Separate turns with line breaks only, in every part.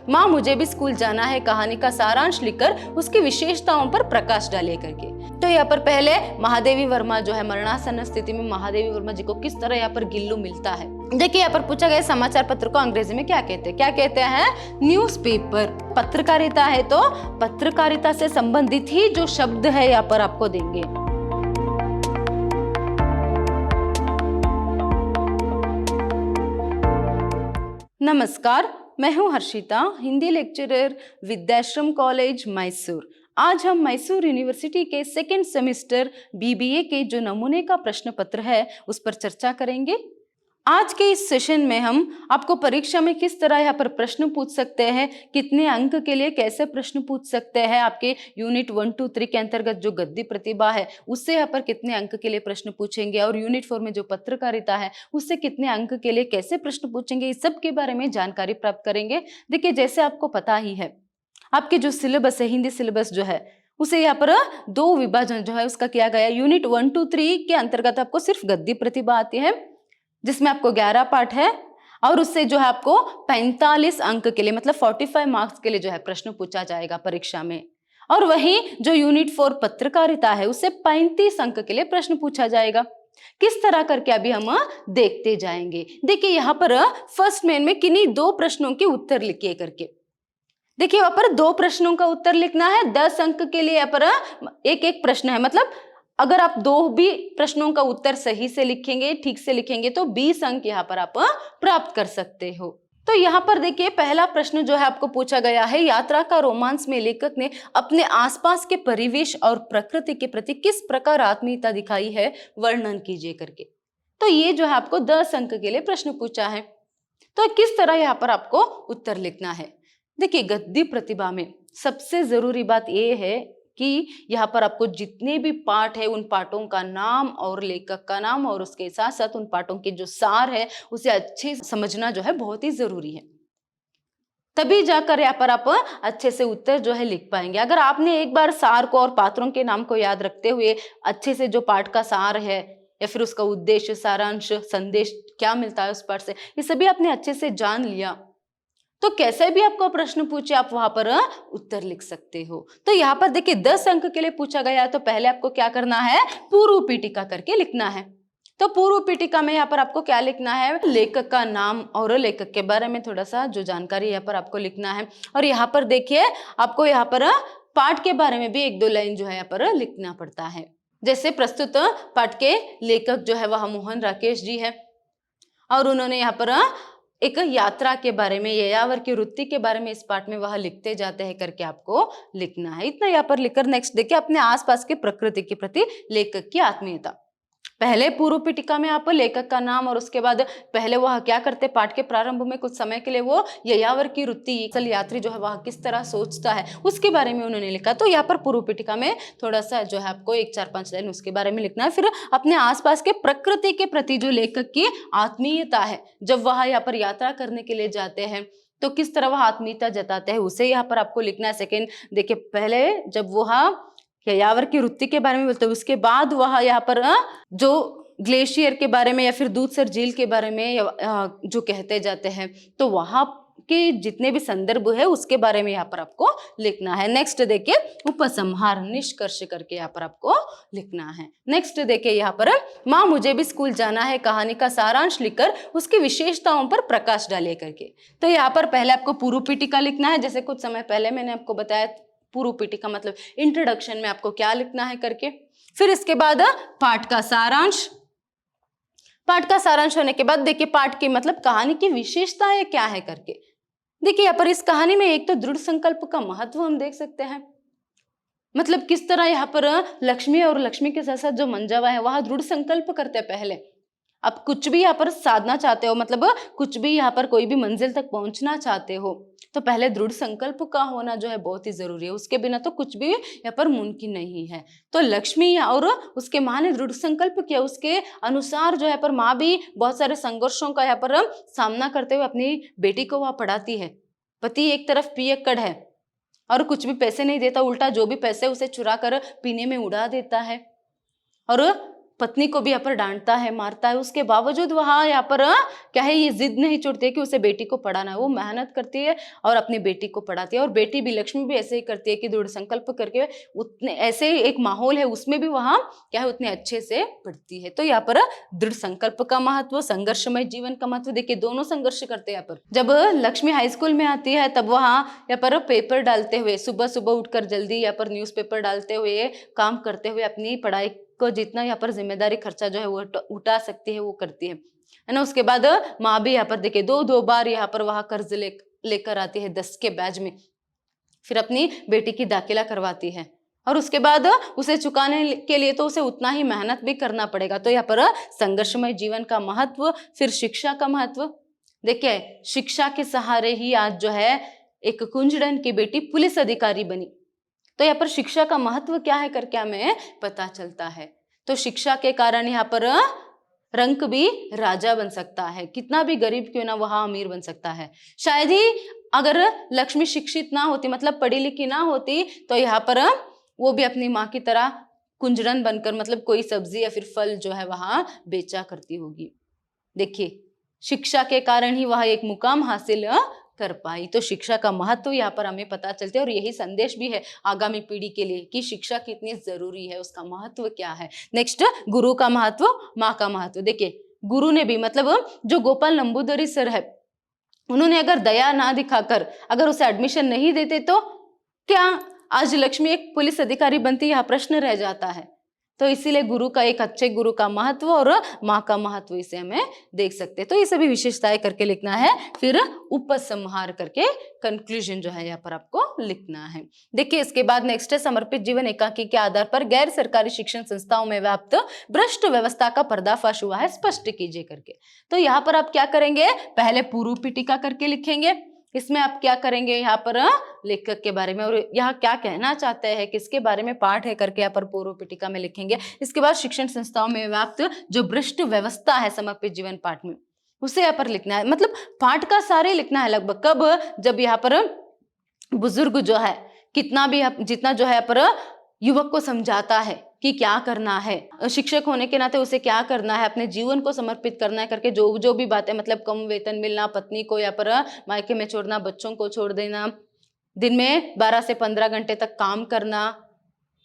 माँ मुझे भी स्कूल जाना है कहानी का सारांश लिखकर उसकी विशेषताओं पर प्रकाश डालिए करके। तो यहाँ पर पहले महादेवी वर्मा जो है मरणासन स्थिति में महादेवी वर्मा जी को किस तरह यहाँ पर गिल्लू मिलता है। देखिए यहाँ पर पूछा गया समाचार पत्र को अंग्रेजी में क्या कहते हैं। क्या कहते हैं? न्यूज़पेपर। पत्रकारिता है तो पत्रकारिता से संबंधित ही जो शब्द है यहाँ पर आपको देंगे। नमस्कार, मैं हूं हर्षिता, हिंदी लेक्चरर, विद्याश्रम कॉलेज मैसूर। आज हम मैसूर यूनिवर्सिटी के सेकेंड सेमेस्टर बीबीए के जो नमूने का प्रश्न पत्र है उस पर चर्चा करेंगे। आज के इस सेशन में हम आपको परीक्षा में किस तरह यहाँ पर प्रश्न पूछ सकते हैं, कितने अंक के लिए कैसे प्रश्न पूछ सकते हैं, आपके यूनिट 1, 2, 3 के अंतर्गत जो गद्य प्रतिभा है उससे यहाँ पर कितने अंक के लिए प्रश्न पूछेंगे, और यूनिट 4 में जो पत्रकारिता है उससे कितने अंक के लिए कैसे प्रश्न पूछेंगे, इस सब के बारे में जानकारी प्राप्त करेंगे। देखिए जैसे आपको पता ही है, आपके जो सिलेबस है, हिंदी सिलेबस जो है उसे यहाँ पर 2 विभाजन जो है उसका किया गया। यूनिट 1, 2, 3 के अंतर्गत आपको सिर्फ गद्य प्रतिभा आती है जिसमें आपको 11 पाठ है, और उससे जो है आपको 45 अंक के लिए मतलब 45 मार्क्स के लिए जो है प्रश्न पूछा जाएगा परीक्षा में। और वहीं जो यूनिट 4 पत्रकारिता है उससे 35 अंक के लिए प्रश्न पूछा जाएगा। किस तरह करके अभी हम देखते जाएंगे। देखिए यहाँ पर फर्स्ट मेन में किन्हीं 2 प्रश्नों के उत्तर लिखिए करके। देखिए वहां पर 2 प्रश्नों का उत्तर लिखना है, 10 अंक के लिए यहाँ पर एक प्रश्न है। मतलब अगर आप 2 भी प्रश्नों का उत्तर सही से लिखेंगे, ठीक से लिखेंगे, तो 20 अंक यहाँ पर आप प्राप्त कर सकते हो। तो यहाँ पर देखिए पहला प्रश्न जो है आपको पूछा गया है, यात्रा का रोमांस में लेखक ने अपने आसपास के परिवेश और प्रकृति के प्रति किस प्रकार आत्मीयता दिखाई है, वर्णन कीजिए करके। तो ये जो है आपको 10 अंक के लिए प्रश्न पूछा है। तो किस तरह यहाँ पर आपको उत्तर लिखना है। देखिए गद्य प्रतिभा में सबसे जरूरी बात यह है कि यहाँ पर आपको जितने भी पाठ है उन पाठों का नाम और लेखक का नाम, और उसके साथ साथ उन पाठों के जो सार है उसे अच्छे से समझना जो है बहुत ही जरूरी है। तभी जाकर यहाँ पर आप अच्छे से उत्तर जो है लिख पाएंगे। अगर आपने एक बार सार को और पात्रों के नाम को याद रखते हुए अच्छे से जो पाठ का सार है या फिर उसका उद्देश्य, सारांश, संदेश क्या मिलता है उस पाठ से, ये सभी आपने अच्छे से जान लिया तो कैसे भी आपको प्रश्न पूछे आप वहां पर उत्तर लिख सकते हो। तो यहाँ पर देखिए 10 अंक के लिए पूछा गया, तो पहले आपको क्या करना है, पूर्व पीठिका करके लिखना है। तो पूर्व पीठिका में यहाँ पर आपको क्या लिखना है, लेखक का नाम और लेखक के बारे में थोड़ा सा जो जानकारी यहाँ पर आपको लिखना है। और यहाँ पर देखिए आपको यहाँ पर पाठ के बारे में भी 1-2 लाइन जो है यहाँ पर लिखना पड़ता है। जैसे प्रस्तुत पाठ के लेखक जो है वह मोहन राकेश जी है, और उन्होंने यहाँ पर एक यात्रा के बारे में, ययावर की वृत्ति के बारे में इस पाठ में वह लिखते जाते हैं करके आपको लिखना है। इतना यहाँ पर लिखकर नेक्स्ट देखिए अपने आसपास की प्रकृति के प्रति लेखक की आत्मीयता। पहले पूर्व पीठिका में आप लेखक का नाम, और उसके बाद पहले वह क्या करते, पाठ के प्रारंभ में कुछ समय के लिए वो ययावर की वृत्ति, असल यात्री जो है वह किस तरह सोचता है उसके बारे में उन्होंने लिखा। तो यहाँ पर पूर्व पीठिका में थोड़ा सा जो है आपको 1-4-5 लाइन उसके बारे में लिखना है। फिर अपने आसपास के प्रकृति के प्रति जो लेखक की आत्मीयता है, जब वह यहाँ पर यात्रा करने के लिए जाते हैं तो किस तरह वह आत्मीयता जताते हैं उसे यहाँ पर आपको लिखना है। सेकेंड देखिए पहले जब वह ययावर की वृत्ति के बारे में बोलते हैं, उसके बाद वह यहाँ पर जो ग्लेशियर के बारे में या फिर दूधसर झील के बारे में जो कहते जाते हैं, तो वहां के जितने भी संदर्भ है उसके बारे में यहाँ पर आपको लिखना है। नेक्स्ट देखिए उपसंहार, निष्कर्ष करके यहाँ पर आपको लिखना है। नेक्स्ट देखिए यहाँ पर माँ मुझे भी स्कूल जाना है कहानी का सारांश लिखकर उसकी विशेषताओं पर प्रकाश डालिए करके। तो यहाँ पर पहले आपको पूर्व पीठिका लिखना है। जैसे कुछ समय पहले मैंने आपको बताया पूर्व पीठिका मतलब इंट्रोडक्शन में आपको क्या लिखना है करके। फिर इसके बाद पाठ का सारांश, पाठ का सारांश होने के बाद देखिए पाठ की मतलब कहानी की विशेषताएं क्या है करके। देखिए यहाँ पर इस कहानी में एक तो दृढ़ संकल्प का महत्व हम देख सकते हैं, मतलब किस तरह यहाँ पर लक्ष्मी और लक्ष्मी के साथ साथ जो मंजावा है वह दृढ़ संकल्प करते हैं। पहले आप कुछ भी यहाँ पर साधना चाहते हो, मतलब कुछ भी यहाँ पर कोई भी मंजिल तक पहुंचना चाहते हो, तो पहले दृढ़ संकल्प का होना जो है बहुत ही जरूरी है। उसके बिना तो कुछ भी यहाँ पर मुमकिन नहीं है। तो लक्ष्मी और उसके माँ ने दृढ़ संकल्प किया, उसके अनुसार जो है पर माँ भी बहुत सारे संघर्षों का यहाँ पर सामना करते हुए अपनी बेटी को वह पढ़ाती है। पति एक तरफ पियक्कड़ है और कुछ भी पैसे नहीं देता, उल्टा जो भी पैसे उसे चुरा कर पीने में उड़ा देता है, और पत्नी को भी यहाँ पर डांटता है, मारता है, उसके बावजूद वहाँ यहाँ पर क्या है, ये जिद नहीं छोड़ती है कि उसे बेटी को पढ़ाना है। वो मेहनत करती है और अपनी बेटी को पढ़ाती है। और बेटी भी, लक्ष्मी भी ऐसे ही करती है कि दृढ़ संकल्प करके उतने ऐसे एक माहौल है उसमें भी वहाँ क्या है, उतने अच्छे से पढ़ती है। तो यहाँ पर दृढ़ संकल्प का महत्व, संघर्षमय जीवन का महत्व, देखिए दोनों संघर्ष करते हैं यहाँ पर। जब लक्ष्मी हाई स्कूल में आती है तब वहाँ यहाँ पर पेपर डालते हुए, सुबह सुबह उठकर जल्दी यहाँ पर न्यूज़पेपर डालते हुए, काम करते हुए अपनी पढ़ाई को जितना यहाँ पर जिम्मेदारी खर्चा जो है वो उठा सकती है वो करती है ना। उसके बाद माँ भी यहाँ पर देखिए दो बार यहाँ पर वहाँ कर्ज लेकर आती है 10 के बैच में, फिर अपनी बेटी की दाखिला करवाती है और उसके बाद उसे चुकाने के लिए तो उसे उतना ही मेहनत भी करना पड़ेगा। तो यहाँ पर संघर्षमय जीवन का महत्व, फिर शिक्षा का महत्व। देखिए शिक्षा के सहारे ही आज जो है एक कुंजड़न की बेटी पुलिस अधिकारी बनी। तो यहाँ पर शिक्षा का महत्व क्या है करके हमें पता चलता है। तो शिक्षा के कारण यहाँ पर रंक भी राजा बन सकता है, कितना भी गरीब क्यों ना वहां अमीर बन सकता है। शायद ही अगर लक्ष्मी शिक्षित ना होती, मतलब पढ़ी लिखी ना होती, तो यहाँ पर वो भी अपनी माँ की तरह कुंजड़न बनकर मतलब कोई सब्जी या फिर फल जो है वहां बेचा करती होगी। देखिए शिक्षा के कारण ही वह एक मुकाम हासिल कर पाई। तो शिक्षा का महत्व यहाँ पर हमें पता चलता है और यही संदेश भी है आगामी पीढ़ी के लिए कि शिक्षा कितनी जरूरी है, उसका महत्व क्या है। नेक्स्ट, गुरु का महत्व, माँ का महत्व। देखिए गुरु ने भी, मतलब जो गोपाल नंबूदरी सर है, उन्होंने अगर दया ना दिखाकर अगर उसे एडमिशन नहीं देते तो क्या आज लक्ष्मी एक पुलिस अधिकारी बनती, यह प्रश्न रह जाता है। तो इसीलिए गुरु का, एक अच्छे गुरु का महत्व और माँ का महत्व इसे हमें देख सकते हैं। तो ये सभी विशेषताएं करके लिखना है, फिर उपसंहार करके कंक्लूजन जो है यहाँ पर आपको लिखना है। देखिए इसके बाद नेक्स्ट है, समर्पित जीवन एकांकी के आधार पर गैर सरकारी शिक्षण संस्थाओं में व्याप्त भ्रष्ट व्यवस्था का पर्दाफाश हुआ है, स्पष्ट कीजिए करके। तो यहाँ पर आप क्या करेंगे, पहले पूर्व पीठिका करके लिखेंगे। इसमें आप क्या करेंगे, यहाँ पर लेखक के बारे में और यहाँ क्या कहना चाहते हैं, किसके बारे में पाठ है करके यहाँ पर पूर्व पीठिका में लिखेंगे। इसके बाद शिक्षण संस्थाओं में व्याप्त जो भ्रष्ट व्यवस्था है समर्पित जीवन पाठ में, उसे यहाँ पर लिखना है। मतलब पाठ का सारे लिखना है लगभग। कब, जब यहाँ पर बुजुर्ग जो है कितना भी जितना जो है यहाँ पर युवक को समझाता है कि क्या करना है, शिक्षक होने के नाते उसे क्या करना है, अपने जीवन को समर्पित करना है करके जो जो भी बातें, मतलब कम वेतन मिलना, पत्नी को यहाँ पर मायके में छोड़ना, बच्चों को छोड़ देना, दिन में 12 से 15 घंटे तक काम करना,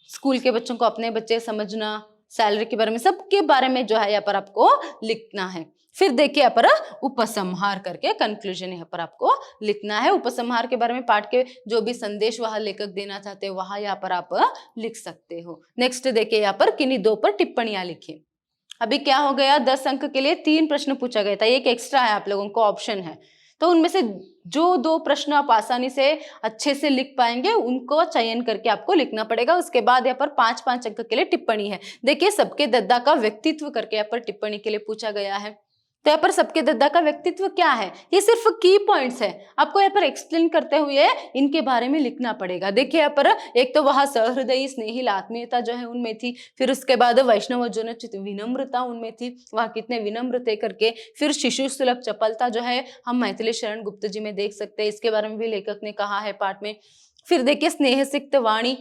स्कूल के बच्चों को अपने बच्चे समझना, सैलरी के बारे में, सबके बारे में जो है यहाँ पर आपको लिखना है। फिर देखिए यहाँ पर उपसंहार करके कंक्लूजन यहाँ पर आपको लिखना है। उपसंहार के बारे में पाठ के जो भी संदेश वह लेखक देना चाहते हैं वहां यहाँ पर आप लिख सकते हो। नेक्स्ट देखिए यहाँ पर किन्हीं 2 पर टिप्पणियां लिखिए। अभी क्या हो गया, 10 अंक के लिए 3 प्रश्न पूछा गया था, एक एक्स्ट्रा है, आप लोगों को ऑप्शन है। तो उनमें से जो 2 प्रश्न आप आसानी से अच्छे से लिख पाएंगे उनको चयन करके आपको लिखना पड़ेगा। उसके बाद यहाँ पर 5-5 अंक के लिए टिप्पणी है। देखिए सबके दद्दा का व्यक्तित्व करके यहाँ पर टिप्पणी के लिए पूछा गया है। तो यहाँ पर सबके दद्दा का व्यक्तित्व क्या है, ये सिर्फ की पॉइंट्स है, आपको यहाँ पर एक्सप्लेन करते हुए इनके बारे में लिखना पड़ेगा। देखिए यहाँ पर एक तो वह सहृदयी स्नेहिल आत्मीयता जो है उनमें थी, फिर उसके बाद वैष्णव जोनोचित विनम्रता उनमें थी, वह कितने विनम्र थे करके, फिर शिशु सुलभ चपलता जो है हम मैथिली शरण गुप्त जी में देख सकते हैं, इसके बारे में भी लेखक ने कहा है पाठ में। फिर देखिए स्नेह सिक्त वाणी,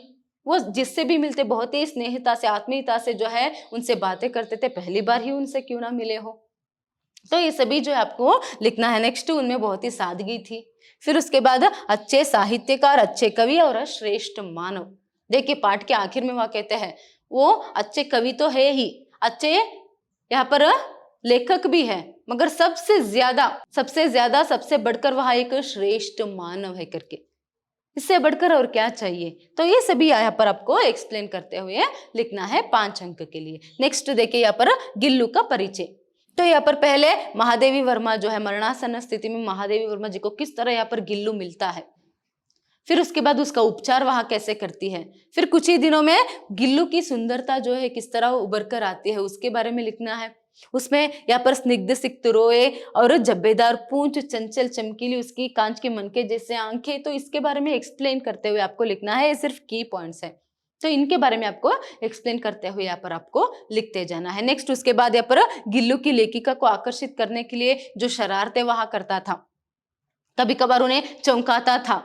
वो जिससे भी मिलते बहुत ही स्नेहता से, आत्मीयता से जो है उनसे बातें करते थे, पहली बार ही उनसे क्यों ना मिले हो। तो ये सभी जो है आपको लिखना है। नेक्स्ट, उनमें बहुत ही सादगी थी। फिर उसके बाद अच्छे साहित्यकार, अच्छे कवि और श्रेष्ठ मानव। देखिए पाठ के आखिर में वह कहते हैं वो अच्छे कवि तो है ही, अच्छे यहाँ पर लेखक भी है, मगर सबसे ज्यादा सबसे बढ़कर वह एक श्रेष्ठ मानव है करके, इससे बढ़कर और क्या चाहिए। तो ये सभी यहाँ पर आपको एक्सप्लेन करते हुए लिखना है 5 अंक के लिए। नेक्स्ट देखिए यहाँ पर गिल्लू का परिचय। तो यहाँ पर पहले महादेवी वर्मा जो है, मरणासन स्थिति में महादेवी वर्मा जी को किस तरह यहाँ पर गिल्लू मिलता है, फिर उसके बाद उसका उपचार वहां कैसे करती है, फिर कुछ ही दिनों में गिल्लू की सुंदरता जो है किस तरह उभर कर आती है उसके बारे में लिखना है। उसमें यहाँ पर स्निग्ध सिक्त रोए और जब्बेदार पूंछ, चंचल चमकीली उसकी कांच के मनके जैसे आंखें, तो इसके बारे में एक्सप्लेन करते हुए आपको लिखना है। ये सिर्फ की पॉइंट्स है, तो इनके बारे में आपको एक्सप्लेन करते हुए यहाँ पर आपको लिखते जाना है। नेक्स्ट उसके बाद यहाँ पर गिल्लू की लेखिका को आकर्षित करने के लिए जो शरारतें वहां करता था, कभी कभार उन्हें चौंकाता था,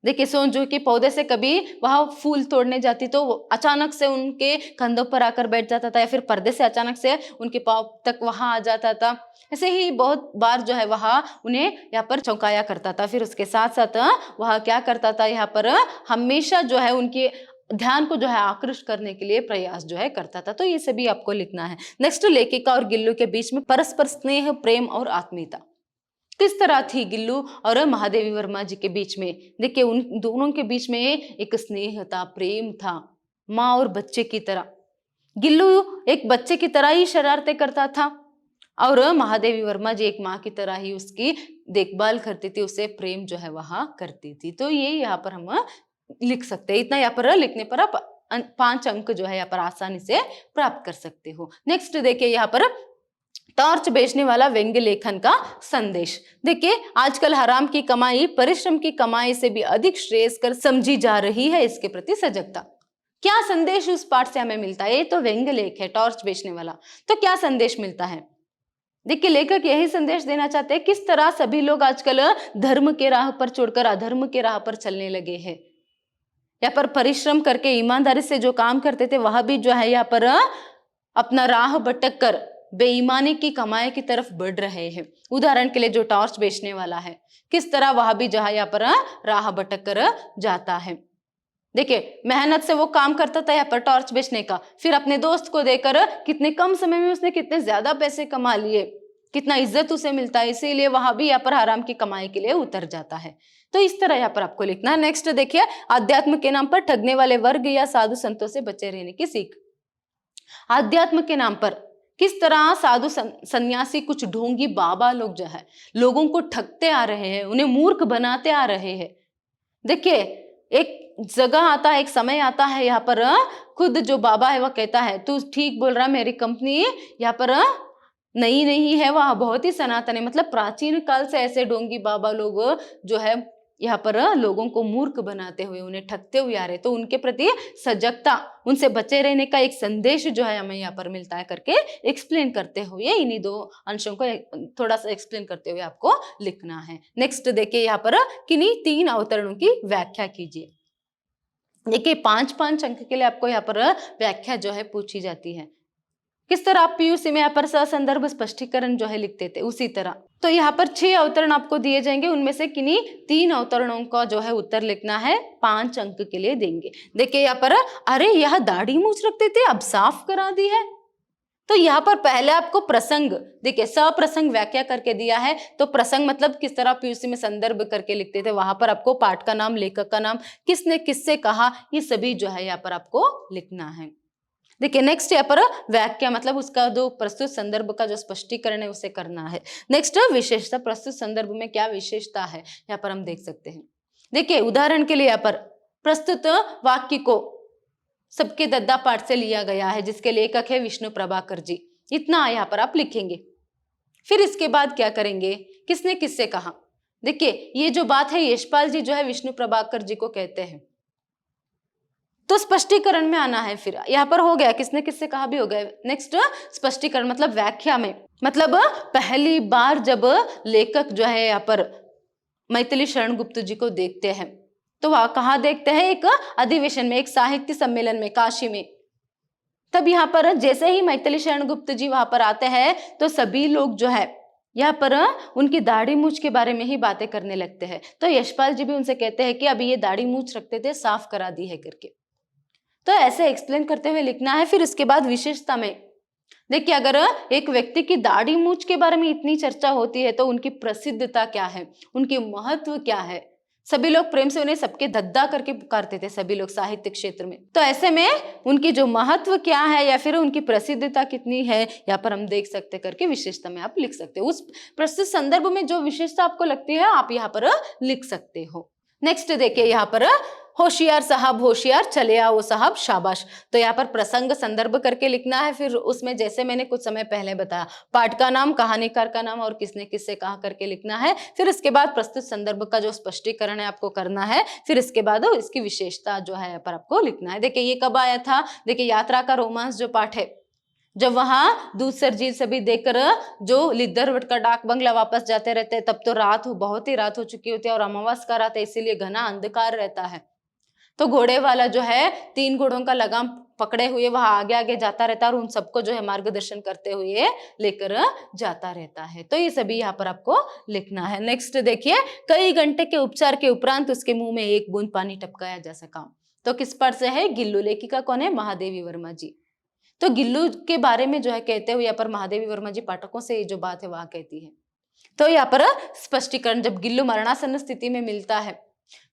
देखिए सोनजू के पौधे से कभी वह फूल तोड़ने जाती तो वो अचानक से उनके कंधों पर आकर बैठ जाता था, या फिर पर्दे से अचानक से उनके पाँव तक वहां आ जाता था। ऐसे ही बहुत बार जो है वह उन्हें यहाँ पर चौंकाया करता था। फिर उसके साथ साथ वह क्या करता था, यहाँ पर हमेशा जो है उनके ध्यान को जो है आकृष्ट करने के लिए प्रयास जो है करता था। तो ये सभी आपको लिखना है। नेक्स्ट, लेखिका और गिल्लू के बीच में परस्पर स्नेह, प्रेम और आत्मीयता किस तरह थी गिल्लू और महादेवी वर्मा जी के बीच में। देखिए उन दोनों के बीच में एक स्नेह था, प्रेम था, माँ और बच्चे की तरह। गिल्लू एक बच्चे की तरह ही शरारतें करता था और महादेवी वर्मा जी एक माँ की तरह ही उसकी देखभाल करती थी, उसे प्रेम जो है वहां करती थी। तो ये यहाँ पर हम लिख सकते हैं। इतना यहाँ पर लिखने पर आप 5 अंक जो है यहाँ पर आसानी से प्राप्त कर सकते हो। नेक्स्ट देखिए यहाँ पर टॉर्च बेचने वाला व्यंग्य लेखन का संदेश। देखिए आजकल हराम की कमाई परिश्रम की कमाई से भी अधिक श्रेयस्कर समझी जा रही है, इसके प्रति सजगता। क्या संदेश उस पाठ से हमें मिलता है? ये तो व्यंग्य लेख है, टॉर्च बेचने वाला। तो क्या संदेश मिलता है? देखिए लेखक यही संदेश देना चाहते हैं किस तरह सभी लोग आजकल धर्म के राह पर छोड़कर अधर्म के राह पर चलने लगे हैं। यहाँ पर परिश्रम करके ईमानदारी से जो काम करते थे वह भी जो है यहाँ पर अपना राह भटक कर बेईमानी की कमाई की तरफ बढ़ रहे हैं। उदाहरण के लिए जो टॉर्च बेचने वाला है, किस तरह वह भी जो है यहाँ पर राह भटक कर जाता है। देखिए मेहनत से वो काम करता था यहाँ पर टॉर्च बेचने का, फिर अपने दोस्त को देकर कितने कम समय में उसने कितने ज्यादा पैसे कमा लिए, कितना इज्जत उसे मिलता है, इसीलिए वहां भी यहाँ पर हराम की कमाई के लिए उतर जाता है। तो इस तरह यहाँ पर आपको लिखना है। नेक्स्ट देखिए, अध्यात्म के नाम पर ठगने वाले वर्ग या साधु संतों से बचे रहने की सीख। अध्यात्म के नाम पर किस तरह साधु सन्यासी, कुछ ढोंगी बाबा लोग जो है लोगों को ठगते आ रहे हैं, उन्हें मूर्ख बनाते आ रहे हैं। देखिए एक जगह आता है, एक समय आता है यहाँ पर खुद जो बाबा है वह कहता है तू ठीक बोल रहा, मेरी कंपनी यहाँ पर नई नहीं है, वह बहुत ही सनातन है। मतलब प्राचीन काल से ऐसे ढोंगी बाबा लोग जो है यहाँ पर लोगों को मूर्ख बनाते हुए, उन्हें ठगते हुए आ रहे, तो उनके प्रति सजगता, उनसे बचे रहने का एक संदेश जो है हमें यहाँ पर मिलता है करके एक्सप्लेन करते हुए इन्हीं 2 अंशों को थोड़ा सा एक्सप्लेन करते हुए आपको लिखना है। नेक्स्ट देखिए यहाँ पर किन्हीं 3 अवतरणों की व्याख्या कीजिए। देखिए 5-5 अंक के लिए आपको यहाँ पर व्याख्या जो है पूछी जाती है। किस तरह आप पीयूसी में यहाँ पर संदर्भ स्पष्टीकरण जो है लिखते थे, उसी तरह। तो यहाँ पर 6 अवतरण आपको दिए जाएंगे, उनमें से किन्हीं 3 अवतरणों का जो है उत्तर लिखना है, 5 अंक के लिए देंगे। देखिए यहाँ पर अरे यह दाढ़ी मूछ रखते थे अब साफ करा दी है। तो यहाँ पर पहले आपको प्रसंग, देखिए सप्रसंग व्याख्या करके दिया है। तो प्रसंग मतलब किस तरह पीयूसी में संदर्भ करके लिखते थे, वहां पर आपको पाठ का नाम, लेखक का नाम, किसने किससे कहा, ये सभी जो है यहाँ पर आपको लिखना है। देखिए नेक्स्ट यहाँ पर व्याख्या मतलब उसका जो प्रस्तुत संदर्भ का जो स्पष्टीकरण है उसे करना है। नेक्स्ट विशेषता, प्रस्तुत संदर्भ में क्या विशेषता है यहाँ पर हम देख सकते हैं। देखिए उदाहरण के लिए यहाँ पर प्रस्तुत वाक्य को सबके दद्दा पाठ से लिया गया है, जिसके लेखक है विष्णु प्रभाकर जी। इतना यहाँ पर आप लिखेंगे। फिर इसके बाद क्या करेंगे, किसने किससे कहा। देखिए ये जो बात है यशपाल जी जो है विष्णु प्रभाकर जी को कहते हैं, तो स्पष्टीकरण में आना है। फिर यहाँ पर हो गया किसने किससे कहा भी हो गया। नेक्स्ट स्पष्टीकरण मतलब व्याख्या में, मतलब पहली बार जब लेखक जो है यहाँ पर मैथिली शरण गुप्त जी को देखते हैं तो वह कहाँ देखते हैं, एक अधिवेशन में, एक साहित्य सम्मेलन में काशी में। तब यहाँ पर जैसे ही मैथिली शरण गुप्त जी वहां पर आते हैं तो सभी लोग जो है यहाँ पर उनकी दाढ़ी मूछ के बारे में ही बातें करने लगते हैं। तो यशपाल जी भी उनसे कहते हैं कि अभी ये दाढ़ी मूछ रखते थे, साफ करा दी है करके। तो ऐसे एक्सप्लेन करते हुए लिखना है। फिर इसके बाद विशेषता में देखिए अगर एक व्यक्ति की दाढ़ी मूछ के बारे में इतनी चर्चा होती है तो उनकी प्रसिद्धता क्या है, उनके महत्व क्या है। सभी लोग प्रेम से उन्हें सबके दद्दा करके पुकारते थे, सभी लोग साहित्य क्षेत्र में। तो ऐसे में उनकी जो महत्व क्या है या फिर उनकी प्रसिद्धता कितनी है यहाँ पर हम देख सकते करके विशेषता में आप लिख सकते हो। उस प्रस्तुत संदर्भ में जो विशेषता आपको लगती है आप यहाँ पर लिख सकते हो। नेक्स्ट देखिए यहाँ पर होशियार साहब होशियार, चले आओ साहब शाबाश। तो यहाँ पर प्रसंग संदर्भ करके लिखना है। फिर उसमें जैसे मैंने कुछ समय पहले बताया, पाठ का नाम, कहानीकार का नाम और किसने किससे कहा करके लिखना है। फिर इसके बाद प्रस्तुत संदर्भ का जो स्पष्टीकरण है आपको करना है। फिर इसके बाद इसकी विशेषता जो है यहाँ पर आपको लिखना है। देखिए ये कब आया था, देखिए यात्रा का रोमांस जो पाठ है जब वहां दूसर झील सभी देखकर जो लिद्धरवट का डाक बंगला वापस जाते रहते हैं, तब तो बहुत ही रात हो चुकी होती है और अमावस का रात है, इसीलिए घना अंधकार रहता है। तो घोड़े वाला जो है 3 घोड़ों का लगाम पकड़े हुए वहां आगे आगे जाता रहता है और उन सबको जो है मार्गदर्शन करते हुए लेकर जाता रहता है। तो ये सभी यहाँ पर आपको लिखना है। नेक्स्ट देखिए, कई घंटे के उपचार के उपरांत उसके मुंह में एक बूंद पानी टपकाया जा सका। तो किस पर से है? गिल्लू। लेखिका कौन है? महादेवी वर्मा जी। तो गिल्लू के बारे में जो है कहते हुए यहाँ पर महादेवी वर्मा जी पाठकों से ये जो बात है वह कहती है। तो यहाँ पर स्पष्टीकरण, जब गिल्लू मरणासन्न स्थिति में मिलता है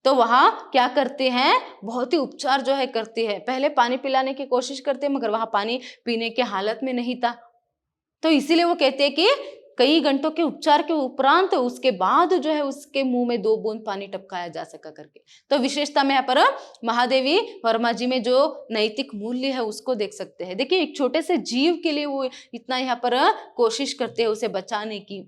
तो वहां क्या करते हैं? बहुत ही उपचार जो है करती है। पहले पानी पिलाने की कोशिश करते हैं मगर वहां पानी पीने के हालत में नहीं था, तो इसीलिए वो कहते हैं कि कई घंटों के उपचार के उपरांत उसके बाद जो है उसके मुंह में 2 बूंद पानी टपकाया जा सका करके। तो विशेषता में यहाँ पर महादेवी वर्मा जी में जो नैतिक मूल्य है उसको देख सकते हैं। देखिए, एक छोटे से जीव के लिए वो इतना यहाँ पर कोशिश करते हैं उसे बचाने की,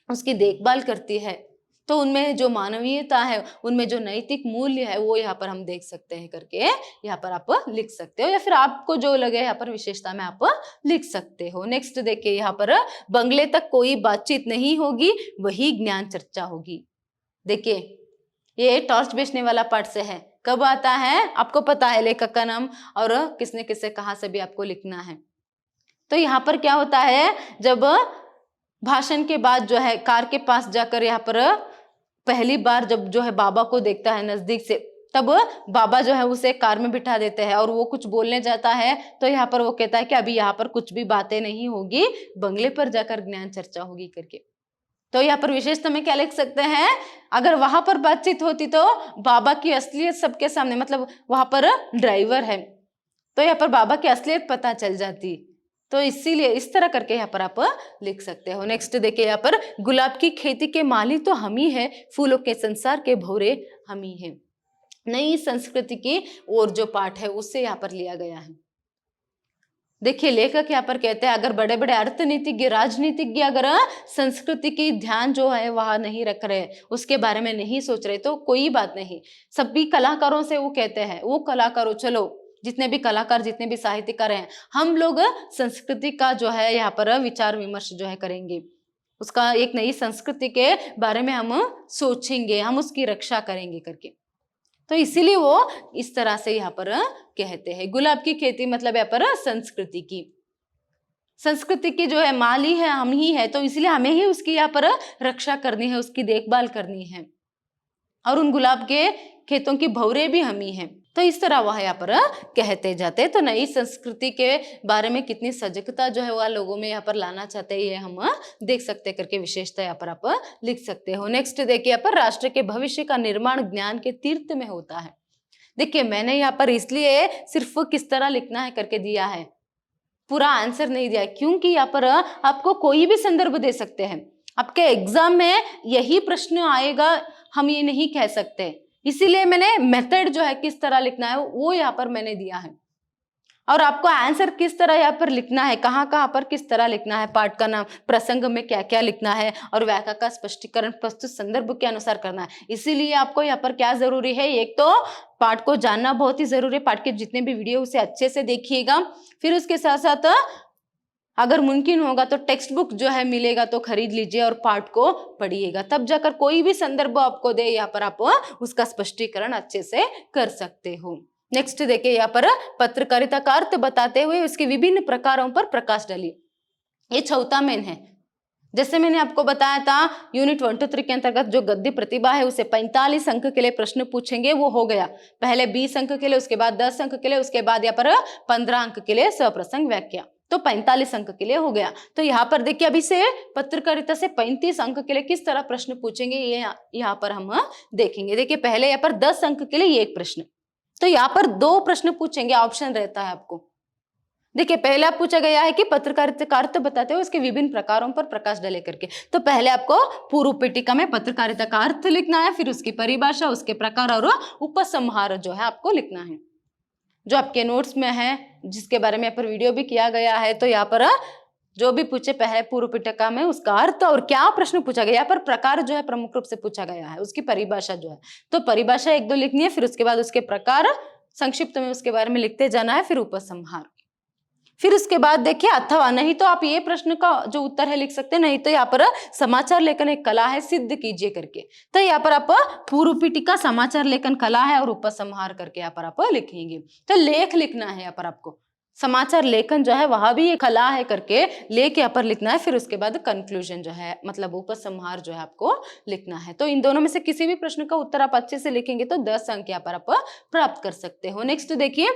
उसकी देखभाल करती है। तो उनमें जो मानवीयता है, उनमें जो नैतिक मूल्य है वो यहाँ पर हम देख सकते हैं करके यहाँ पर आप लिख सकते हो, या फिर आपको जो लगे यहाँ पर विशेषता में आप लिख सकते हो। नेक्स्ट देखिए, यहाँ पर बंगले तक कोई बातचीत नहीं होगी, वही ज्ञान चर्चा होगी। देखिए, ये टॉर्च बेचने वाला पार्ट से है। कब आता है आपको पता है, लेखक का नाम और किसने किससे कहा सभी आपको लिखना है। तो यहाँ पर क्या होता है, जब भाषण के बाद जो है कार के पास जाकर यहाँ पर पहली बार जब जो है बाबा को देखता है नजदीक से, तब बाबा जो है उसे कार में बिठा देते हैं और वो कुछ बोलने जाता है। तो यहाँ पर वो कहता है कि अभी यहाँ पर कुछ भी बातें नहीं होगी, बंगले पर जाकर ज्ञान चर्चा होगी करके। तो यहाँ पर विशेषता में क्या लिख सकते हैं? अगर वहां पर बातचीत होती तो बाबा की असलियत सबके सामने, मतलब वहां पर ड्राइवर है तो यहाँ पर बाबा की असलियत पता चल जाती। तो इसीलिए इस तरह करके यहाँ पर आप लिख सकते हो। नेक्स्ट देखिए, यहाँ पर गुलाब की खेती के माली तो हम ही है, फूलों के संसार के भौरे हम ही है। नई संस्कृति की और जो पाठ है उससे यहाँ पर लिया गया है। देखिए, लेखक यहाँ पर कहते हैं अगर बड़े बड़े अर्थनीतिज्ञ, राजनीतिज्ञ अगर संस्कृति की ध्यान जो है वह नहीं रख रहे, उसके बारे में नहीं सोच रहे, तो कोई बात नहीं। सभी कलाकारों से वो कहते हैं, वो कलाकारों, चलो जितने भी कलाकार, जितने भी साहित्यकार हैं, हम लोग संस्कृति का जो है यहाँ पर विचार विमर्श जो है करेंगे, उसका एक नई संस्कृति के बारे में हम सोचेंगे, हम उसकी रक्षा करेंगे करके। तो इसीलिए वो इस तरह से यहाँ पर कहते हैं। गुलाब की खेती मतलब यहाँ पर संस्कृति की जो है माली है हम ही है, तो इसलिए हमें ही उसकी यहाँ पर रक्षा करनी है, उसकी देखभाल करनी है, और उन गुलाब के खेतों की भौरे भी हम ही हैं। तो इस तरह वह यहाँ पर कहते जाते हैं। तो नई संस्कृति के बारे में कितनी सजगता जो है वह लोगों में यहाँ पर लाना चाहते हैं, ये हम देख सकते करके विशेषता यहाँ पर आप लिख सकते हो। नेक्स्ट देखिए, यहाँ पर राष्ट्र के भविष्य का निर्माण ज्ञान के तीर्थ में होता है। देखिए, मैंने यहाँ पर इसलिए सिर्फ किस तरह लिखना है करके दिया है, पूरा आंसर नहीं दिया है, क्योंकि यहाँ पर आपको कोई भी संदर्भ दे सकते हैं। आपके एग्जाम में यही प्रश्न आएगा हम ये नहीं कह सकते, इसीलिए मैंने मेथड जो है किस तरह लिखना है वो यहाँ पर मैंने दिया है। और आपको आंसर किस तरह यहाँ पर लिखना है, कहाँ कहाँ पर किस तरह लिखना है, पाठ का नाम, प्रसंग में क्या क्या लिखना है, और व्याख्या का स्पष्टीकरण प्रस्तुत संदर्भ के अनुसार करना है। इसीलिए आपको यहाँ पर क्या जरूरी है, एक तो पाठ को जानना बहुत ही जरूरी है, पाठ के जितने भी वीडियो उसे अच्छे से देखिएगा, फिर उसके साथ साथ अगर मुमकिन होगा तो टेक्स्ट बुक जो है मिलेगा तो खरीद लीजिए और पाठ को पढ़िएगा, तब जाकर कोई भी संदर्भ आपको दे यहाँ पर आप उसका स्पष्टीकरण अच्छे से कर सकते हो। नेक्स्ट देखिए, यहाँ पर पत्रकारिता का अर्थ बताते हुए उसके विभिन्न प्रकारों पर प्रकाश डालिए। ये चौथा मेन है। जैसे मैंने आपको बताया था, यूनिट 1 to 3 के अंतर्गत जो गद्य प्रतिभा है उसे 45 अंक के लिए प्रश्न पूछेंगे, वो हो गया। पहले 20 अंक के लिए, उसके बाद 10 अंक के लिए, उसके बाद यहाँ पर 15 अंक के लिए सप्रसंग व्याख्या, तो 45 अंक के लिए हो गया। तो यहाँ पर देखिए, अभी से पत्रकारिता से 35 अंक के लिए किस तरह प्रश्न पूछेंगे ये यहाँ पर हम देखेंगे। देखिए, पहले यहाँ पर 10 अंक के लिए एक प्रश्न, तो यहाँ पर 2 प्रश्न पूछेंगे, ऑप्शन रहता है आपको। देखिए, पहले आप पूछा गया है कि पत्रकारिता का अर्थ बताते हुए उसके विभिन्न प्रकारों पर प्रकाश डाले करके, तो पहले आपको पूर्व पीठिका में पत्रकारिता का अर्थ लिखना है, फिर उसकी परिभाषा, उसके प्रकार और उपसंहार जो है आपको लिखना है, जो आपके नोट्स में है, जिसके बारे में यहाँ पर वीडियो भी किया गया है। तो यहाँ पर जो भी पूछे पहले पूर्व पीठिका में उसका अर्थ और क्या प्रश्न पूछा गया, यहाँ पर प्रकार जो है प्रमुख रूप से पूछा गया है, उसकी परिभाषा जो है, तो परिभाषा 1-2 लिखनी है, फिर उसके बाद उसके प्रकार संक्षिप्त में उसके बारे में लिखते जाना है, फिर उपसंहार। फिर उसके बाद देखिए अथवा, नहीं तो आप ये प्रश्न का जो उत्तर है लिख सकते हैं, नहीं तो यहाँ पर समाचार लेखन एक कला है, सिद्ध कीजिए करके। तो यहाँ पर आप पूर्व पीठिका, समाचार लेखन कला है और उपसंहार करके यहाँ पर आप लिखेंगे। तो लेख लिखना है यहाँ पर आपको, समाचार लेखन जो है वहां भी एक कला है करके लेख यहाँ पर लिखना है। फिर उसके बाद कंक्लूजन जो है मतलब उपसंहार जो है आपको लिखना है। तो इन दोनों में से किसी भी प्रश्न का उत्तर आप अच्छे से लिखेंगे तो 10 अंक यहाँ पर आप प्राप्त कर सकते हो। नेक्स्ट देखिए,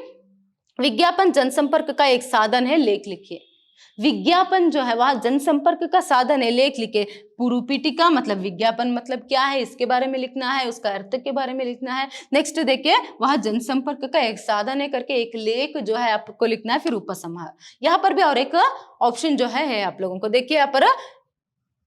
विज्ञापन जनसंपर्क का एक साधन है, लेख लिखिए। विज्ञापन जो है वह जनसंपर्क का साधन है, लेख लिखे। पूर्व पीठिका मतलब विज्ञापन मतलब क्या है इसके बारे में लिखना है, उसका अर्थ के बारे में लिखना है। नेक्स्ट देखिए, वह जनसंपर्क का एक साधन है करके एक लेख जो है आपको लिखना है। फिर उपसंहार, यहाँ पर भी और एक ऑप्शन जो है आप लोगों को, देखिए यहाँ पर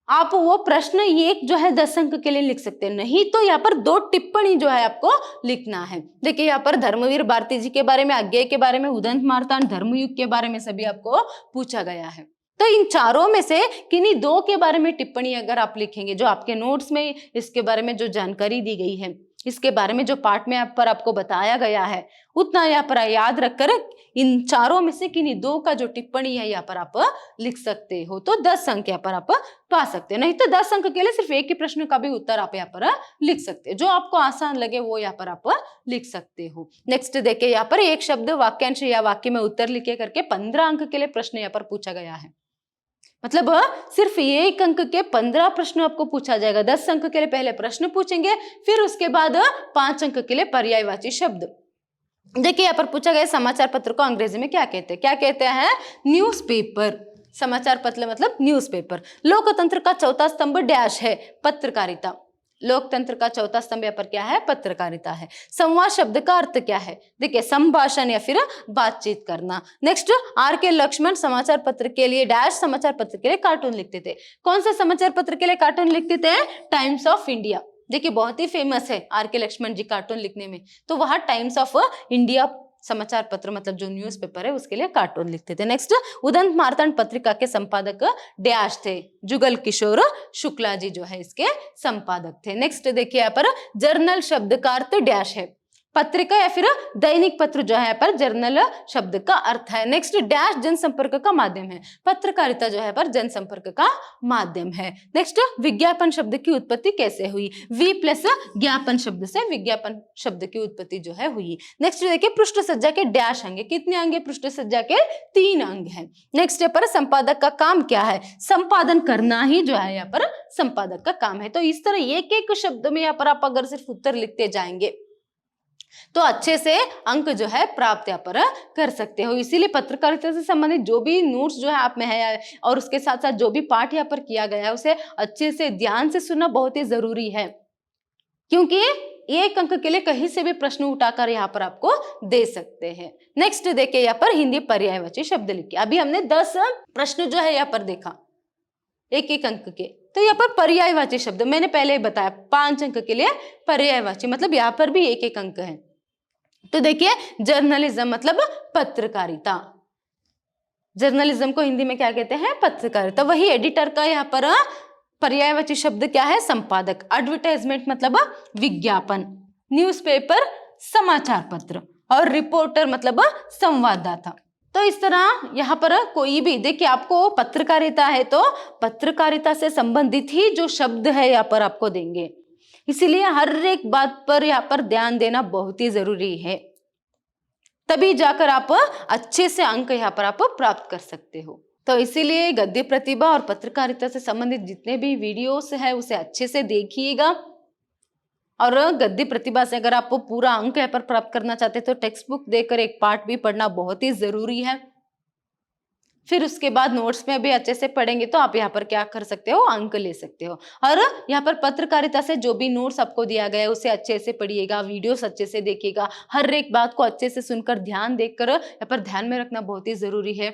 आप वो प्रश्न एक जो है 10 अंक के लिए लिख सकते हैं, नहीं तो यहाँ पर 2 टिप्पणी जो है आपको लिखना है। देखिए यहाँ पर धर्मवीर भारती जी के बारे में, अज्ञेय के बारे में, उदंत मार्तांड धर्मयुग के बारे में सभी आपको पूछा गया है। तो इन चारों में से किन्हीं 2 के बारे में टिप्पणी अगर आप लिखेंगे, जो आपके नोट्स में इसके बारे में जो जानकारी दी गई है, इसके बारे में जो पार्ट में आप पर आपको बताया गया है, उतना यहाँ पर याद रखकर इन चारों में से किन्हीं 2 का जो टिप्पणी है यहाँ पर आप लिख सकते हो, तो 10 अंक यहाँ पर आप पा सकते हो। नहीं तो 10 अंक के लिए सिर्फ एक ही प्रश्न का भी उत्तर आप यहाँ पर लिख सकते हो, जो आपको आसान लगे वो यहाँ पर आप लिख सकते हो। नेक्स्ट देखिए, यहाँ पर एक शब्द, वाक्यांश या वाक्य में उत्तर लिखे करके 15 अंक के लिए प्रश्न यहाँ पर पूछा गया है। मतलब सिर्फ 1 अंक के 15 प्रश्न आपको पूछा जाएगा। 10 अंक के लिए पहले प्रश्न पूछेंगे, फिर उसके बाद 5 अंक के लिए पर्यायवाची शब्द। देखिए यहाँ पर पूछा गया समाचार पत्र को अंग्रेजी में क्या कहते हैं, क्या कहते हैं, न्यूज़पेपर। समाचार पत्र मतलब न्यूज़पेपर। लोकतंत्र का चौथा स्तंभ डैश है, पत्रकारिता। लोकतंत्र का चौथा स्तंभ यहाँ पर क्या है, पत्रकारिता है। संवाद शब्द का अर्थ क्या है, देखिए संभाषण या फिर बातचीत करना। नेक्स्ट, आर के लक्ष्मण समाचार पत्र के लिए डैश समाचार पत्र के लिए कार्टून लिखते थे। कौन सा समाचार पत्र के लिए कार्टून लिखते थे, टाइम्स ऑफ इंडिया। देखिए बहुत ही फेमस है आर के लक्ष्मण जी कार्टून लिखने में, तो वहां टाइम्स ऑफ इंडिया समाचार पत्र मतलब जो न्यूज़पेपर है उसके लिए कार्टून लिखते थे। नेक्स्ट, उदंत मार्तांड पत्रिका के संपादक डैश थे, जुगल किशोर शुक्ला जी जो है इसके संपादक थे। नेक्स्ट देखिए यहाँ पर जर्नल शब्द का अर्थ डैश है, पत्रिका या फिर दैनिक पत्र जो है यहाँ पर जर्नल शब्द का अर्थ है। नेक्स्ट, डैश जनसंपर्क का माध्यम है, पत्रकारिता जो है पर जनसंपर्क का माध्यम है। नेक्स्ट, विज्ञापन शब्द की उत्पत्ति कैसे हुई, वी प्लस ज्ञापन शब्द से विज्ञापन शब्द की उत्पत्ति जो है हुई। नेक्स्ट देखिए, पृष्ठ सज्जा के डैश अंग, कितने अंग, पृष्ठ सज्जा के 3 अंग है। नेक्स्ट यहाँ पर संपादक का काम क्या है, संपादन करना ही जो है यहाँ पर संपादक का काम है। तो इस तरह एक एक शब्द में यहाँ पर आप अगर सिर्फ उत्तर लिखते जाएंगे तो अच्छे से अंक जो है प्राप्त यहाँ पर कर सकते हो। इसीलिए पत्रकारिता से संबंधित जो भी नोट्स जो है आप में है और उसके साथ साथ जो भी पाठ यहाँ पर किया गया है उसे अच्छे से ध्यान से सुनना बहुत ही जरूरी है, क्योंकि 1 अंक के लिए कहीं से भी प्रश्न उठाकर यहाँ पर आपको दे सकते हैं। नेक्स्ट देखिए यहाँ पर हिंदी पर्यायवाची शब्द लिखिए। अभी हमने 10 प्रश्न जो है यहाँ पर देखा 1-1 अंक के, तो यहाँ पर पर्यायवाची शब्द मैंने पहले ही बताया 5 अंक के लिए पर्यायवाची मतलब यहाँ पर भी 1-1 अंक है। तो देखिए जर्नलिज्म मतलब पत्रकारिता, जर्नलिज्म को हिंदी में क्या कहते हैं, पत्रकारिता। वही एडिटर का यहाँ पर पर्यायवाची शब्द क्या है, संपादक। एडवर्टाइजमेंट मतलब विज्ञापन, न्यूज़पेपर समाचार पत्र, और रिपोर्टर मतलब संवाददाता। तो इस तरह यहाँ पर कोई भी देखिए आपको पत्रकारिता है तो पत्रकारिता से संबंधित ही जो शब्द है यहाँ पर आपको देंगे, इसीलिए हर एक बात पर यहाँ पर ध्यान देना बहुत ही जरूरी है, तभी जाकर आप अच्छे से अंक यहाँ पर आप प्राप्त कर सकते हो। तो इसीलिए गद्य प्रतिभा और पत्रकारिता से संबंधित जितने भी वीडियोस है उसे अच्छे से देखिएगा, और गद्य प्रतिभा से अगर आप पूरा अंक यहाँ पर प्राप्त करना चाहते हैं तो टेक्स्ट बुक देकर एक पार्ट भी पढ़ना बहुत ही जरूरी है। फिर उसके बाद नोट्स में भी अच्छे से पढ़ेंगे तो आप यहाँ पर क्या कर सकते हो, अंक ले सकते हो। और यहाँ पर पत्रकारिता से जो भी नोट्स आपको दिया गया है उसे अच्छे से पढ़िएगा, वीडियोस अच्छे से देखिएगा, हर एक बात को अच्छे से सुनकर ध्यान देकर यहाँ पर ध्यान में रखना बहुत ही जरूरी है,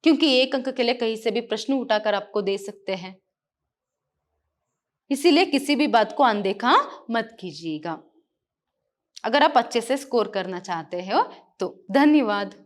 क्योंकि 1 अंक के लिए कहीं से भी प्रश्न उठाकर आपको दे सकते हैं। इसीलिए किसी भी बात को अनदेखा मत कीजिएगा अगर आप अच्छे से स्कोर करना चाहते हो तो। धन्यवाद।